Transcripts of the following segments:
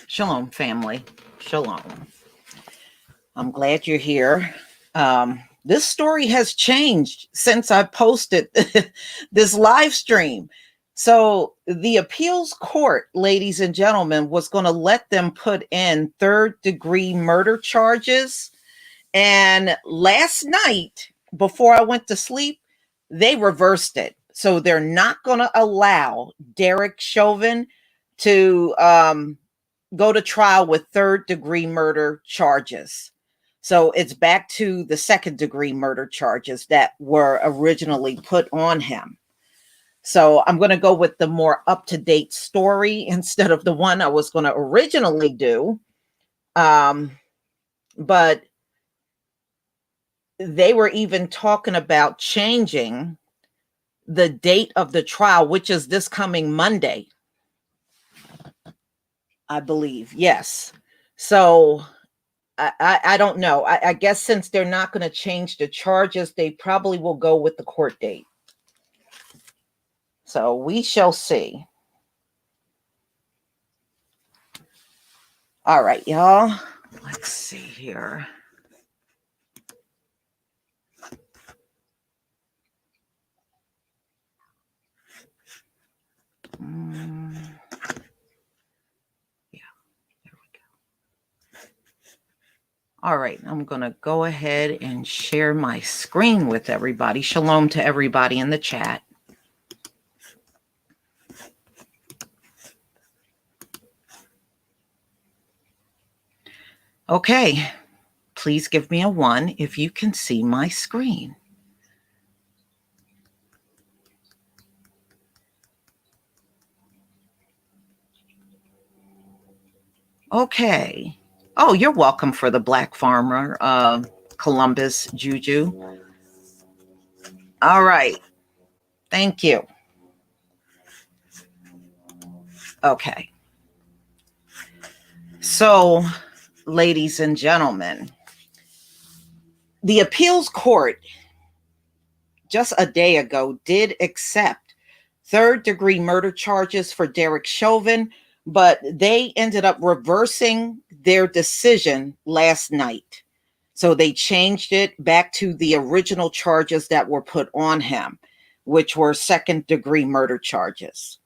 Shalom, family. Shalom. I'm glad you're here. This story has changed since I posted this live stream. So, the appeals court, ladies and gentlemen, was going to let them put in third-degree murder charges. And last night, before I went to sleep, they reversed it. So, they're not going to allow Derek Chauvin to go to trial with third-degree murder charges. So it's back to the second-degree murder charges that were originally put on him. So I'm going to go with the more up-to-date story instead of the one I was going to originally do. But they were even talking about changing the date of the trial, which is this coming Monday, I believe. Yes. So I don't know. I guess since they're not going to change the charges, they probably will go with the court date. So we shall see. All right, y'all. Let's see here. All right, I'm going to go ahead and share my screen with everybody. Shalom to everybody in the chat. Okay, please give me a 1 if you can see my screen. Okay. Oh, you're welcome for the Black Farmer, Columbus Juju. All right. Thank you. Okay. So, ladies and gentlemen, the appeals court just a day ago did accept third-degree murder charges for Derek Chauvin, but they ended up reversing their decision last night. So they changed it back to the original charges that were put on him, which were second-degree murder charges.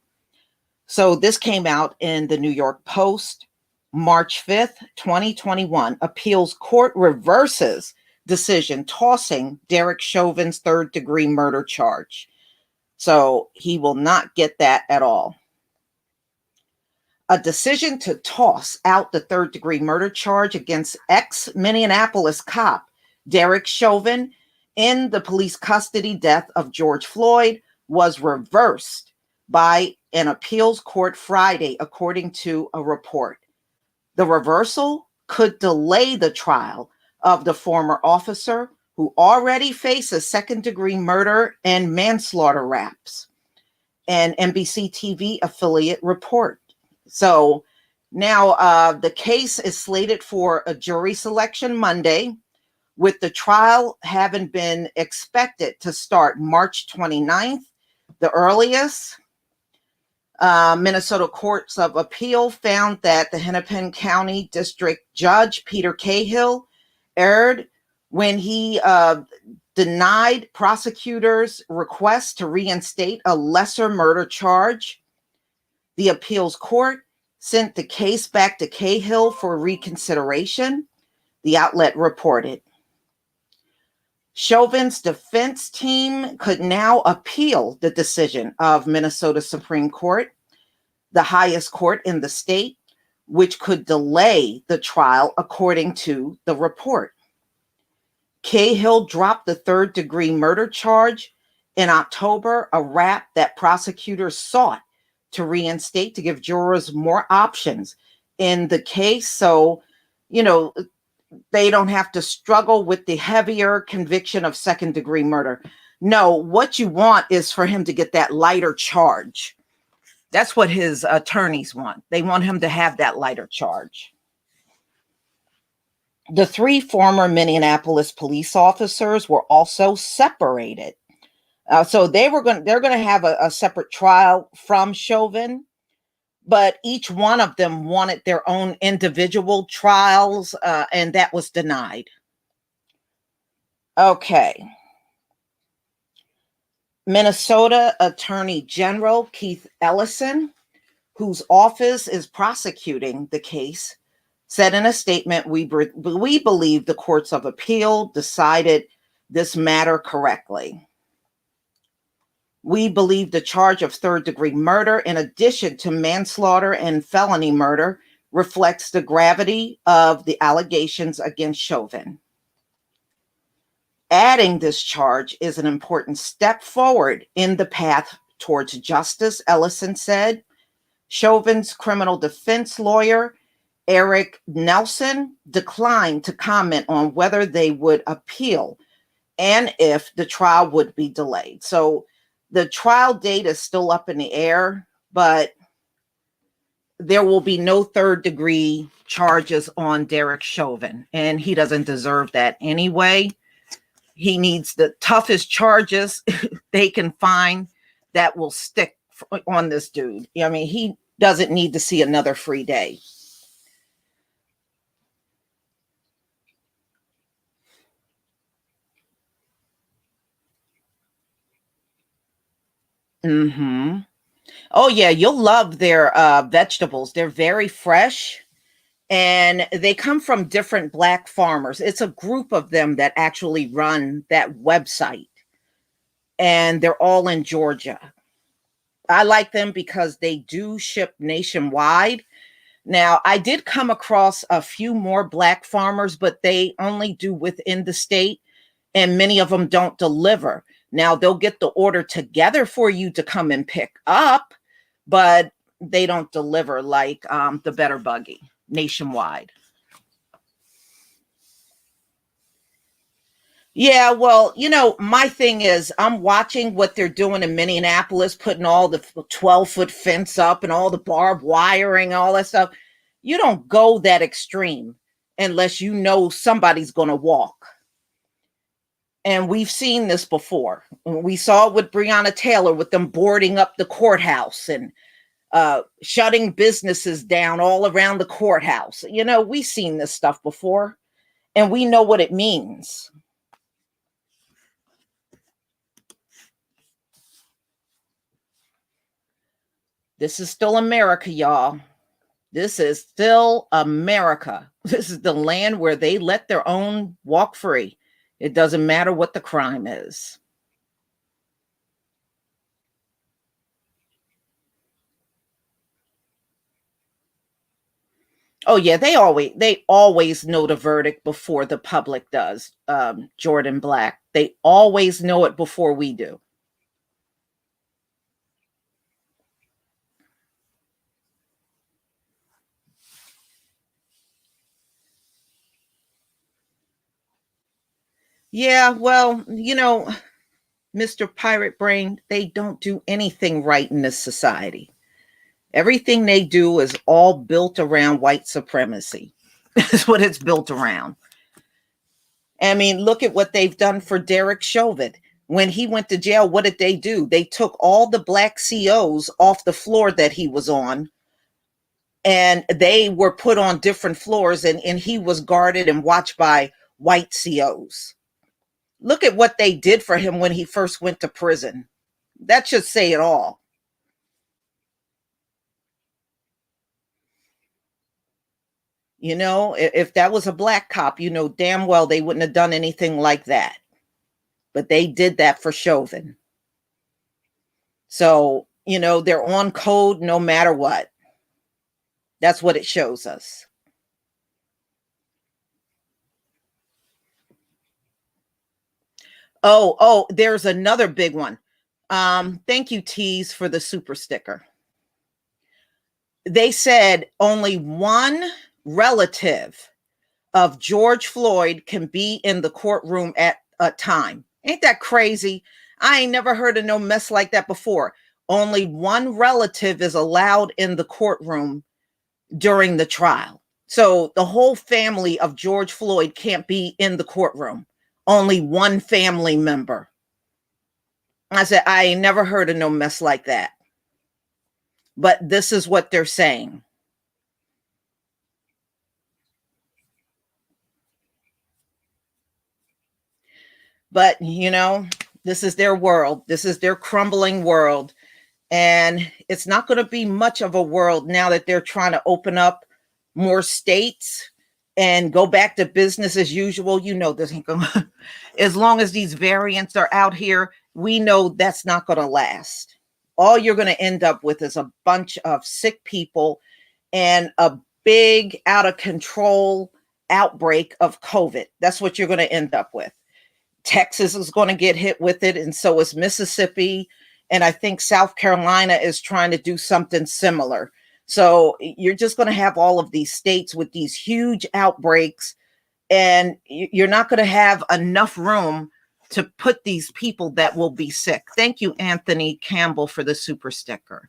So this came out in the New York Post, March 5th, 2021. Appeals court reverses decision tossing Derek Chauvin's third-degree murder charge. So he will not get that at all. A decision to toss out the third-degree murder charge against ex-Minneapolis cop Derek Chauvin in the police custody death of George Floyd was reversed by an appeals court Friday, according to a report. The reversal could delay the trial of the former officer who already faces second-degree murder and manslaughter raps, an NBC TV affiliate report. So now the case is slated for a jury selection Monday, with the trial having been expected to start March 29th, the earliest. Minnesota Courts of Appeal found that the Hennepin County District Judge Peter Cahill erred when he denied prosecutors' request to reinstate a lesser murder charge. The appeals court sent the case back to Cahill for reconsideration, the outlet reported. Chauvin's defense team could now appeal the decision of Minnesota Supreme Court, the highest court in the state, which could delay the trial, according to the report. Cahill dropped the third-degree murder charge in October, a rap that prosecutors sought to reinstate to give jurors more options in the case. So, they don't have to struggle with the heavier conviction of second-degree murder. No, what you want is for him to get that lighter charge. That's what his attorneys want. They want him to have that lighter charge. The 3 former Minneapolis police officers were also separated. So they're going to have a separate trial from Chauvin, but each one of them wanted their own individual trials, and that was denied. Okay. Minnesota Attorney General Keith Ellison, whose office is prosecuting the case, said in a statement, we believe the courts of appeal decided this matter correctly. We believe the charge of third-degree murder, in addition to manslaughter and felony murder, reflects the gravity of the allegations against Chauvin. Adding this charge is an important step forward in the path towards justice, Ellison said. Chauvin's criminal defense lawyer, Eric Nelson, declined to comment on whether they would appeal and if the trial would be delayed. So the trial date is still up in the air, but there will be no third-degree charges on Derek Chauvin, and he doesn't deserve that anyway. He needs the toughest charges they can find that will stick on this dude. I mean, he doesn't need to see another free day. Mm-hmm. Oh, yeah, you'll love their vegetables. They're very fresh, and they come from different Black farmers. It's a group of them that actually run that website, and they're all in Georgia. I like them because they do ship nationwide. Now, I did come across a few more Black farmers, but they only do within the state, and many of them don't deliver. Now, they'll get the order together for you to come and pick up, but they don't deliver like the Better Buggy nationwide. Yeah, well, my thing is I'm watching what they're doing in Minneapolis, putting all the 12-foot fence up and all the barbed wiring, all that stuff. You don't go that extreme unless you know somebody's going to walk. And we've seen this before. We saw it with Breonna Taylor, with them boarding up the courthouse and shutting businesses down all around the courthouse. We've seen this stuff before, and we know what it means. This is still America, y'all. This is still America. This is the land where they let their own walk free. It doesn't matter what the crime is. Oh yeah, they always know the verdict before the public does. Jordan Black, they always know it before we do. Yeah, well, Mr. Pirate Brain, they don't do anything right in this society. Everything they do is all built around white supremacy. That's what it's built around. I mean, look at what they've done for Derek Chauvin. When he went to jail, what did they do? They took all the Black COs off the floor that he was on, and they were put on different floors, and he was guarded and watched by white COs. Look at what they did for him when he first went to prison. That should say it all. If that was a Black cop, damn well they wouldn't have done anything like that. But they did that for Chauvin. So, they're on code no matter what. That's what it shows us. Oh, there's another big one. Thank you, Tease, for the super sticker. They said only one relative of George Floyd can be in the courtroom at a time. Ain't that crazy? I ain't never heard of no mess like that before. Only one relative is allowed in the courtroom during the trial. So the whole family of George Floyd can't be in the courtroom. Only one family member. I said, I ain't never heard of no mess like that. but this is what they're saying. But, you know, this is their world. This is their crumbling world. And it's not going to be much of a world now that they're trying to open up more states and go back to business as usual. You know, this ain't going to, as long as these variants are out here, we know that's not going to last. All you're going to end up with is a bunch of sick people and a big out of control outbreak of COVID. That's what you're going to end up with. Texas is going to get hit with it, and so is Mississippi. And I think South Carolina is trying to do something similar. So you're just going to have all of these states with these huge outbreaks, and you're not going to have enough room to put these people that will be sick. Thank you, Anthony Campbell, for the super sticker.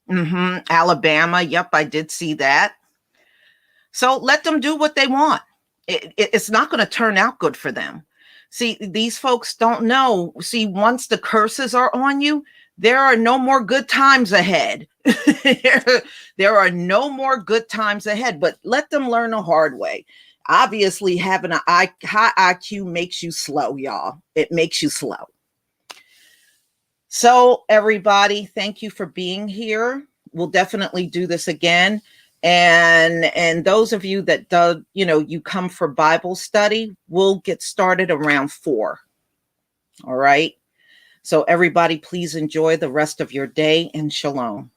Alabama. Yep, I did see that. So let them do what they want. It's not going to turn out good for them. See, these folks don't know. See, once the curses are on you, there are no more good times ahead. There are no more good times ahead, but let them learn the hard way. Obviously, having a high IQ makes you slow, y'all. It makes you slow. So, everybody, thank you for being here. We'll definitely do this again. And those of you that do, you come for Bible study, we'll get started around 4. All right. So everybody, please enjoy the rest of your day, and shalom.